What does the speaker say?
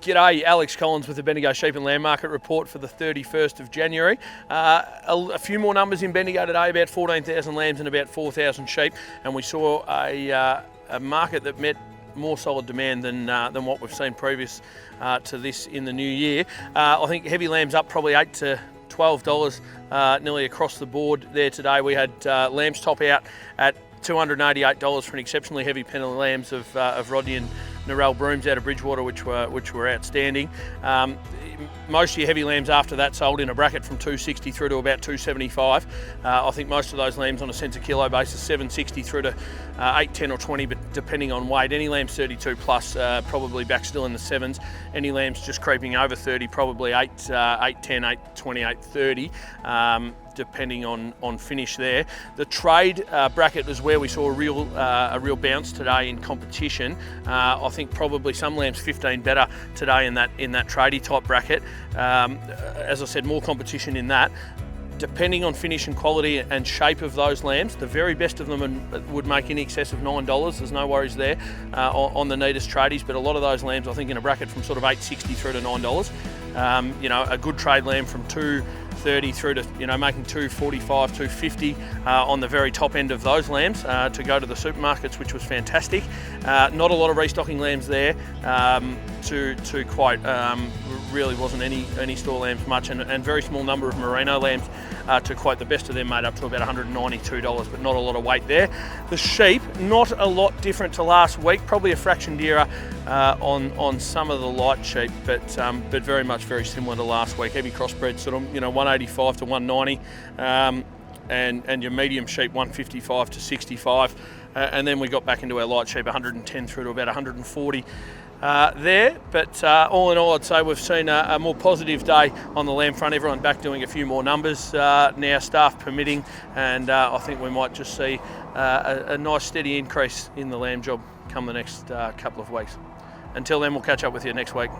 G'day, Alex Collins with the Bendigo Sheep and Lamb Market Report for the 31st of January. A few more numbers in Bendigo today, about 14,000 lambs and about 4,000 sheep, and we saw a market that met more solid demand than what we've seen previous to this in the new year. I think heavy lambs up probably $8 to $12 nearly across the board there today. We had lambs top out at $288 for an exceptionally heavy pen of lambs of Rodney and Narelle brooms out of Bridgewater, which were outstanding. Most of your heavy lambs after that sold in a bracket from $260 through to about $275. I think most of those lambs on a cents a kilo basis, $760 through to $8, $10 or $20, but depending on weight. Any lambs 32 plus, probably back still in the sevens. Any lambs just creeping over 30, probably $8, $10, $8, $20, $8, $30. Depending on finish there. The trade bracket was where we saw a real bounce today in competition. I think probably some lambs 15 better today in that tradie type bracket. As I said, more competition in that. Depending on finish and quality and shape of those lambs, the very best of them would make in excess of $9. There's no worries there on the neatest tradies, but a lot of those lambs I think in a bracket from sort of $8.60 through to $9. You know, a good trade lamb from $2.30 through to, you know, making $2.45, $2.50 on the very top end of those lambs to go to the supermarkets, which was fantastic. Not a lot of restocking lambs there to quote. Really wasn't any store lambs much, and very small number of Merino lambs to quote. The best of them made up to about $192, but not a lot of weight there. The sheep, not a lot different to last week, probably a fraction dearer on some of the light sheep, but very similar to last week. Heavy crossbred sort of, you know, 185 to 190, and your medium sheep 155 to 65, and then we got back into our light sheep 110 through to about 140 there. But all in all, I'd say we've seen a more positive day on the lamb front. Everyone back doing a few more numbers now, staff permitting, and I think we might just see a nice steady increase in the lamb job come the next couple of weeks. Until then, we'll catch up with you next week.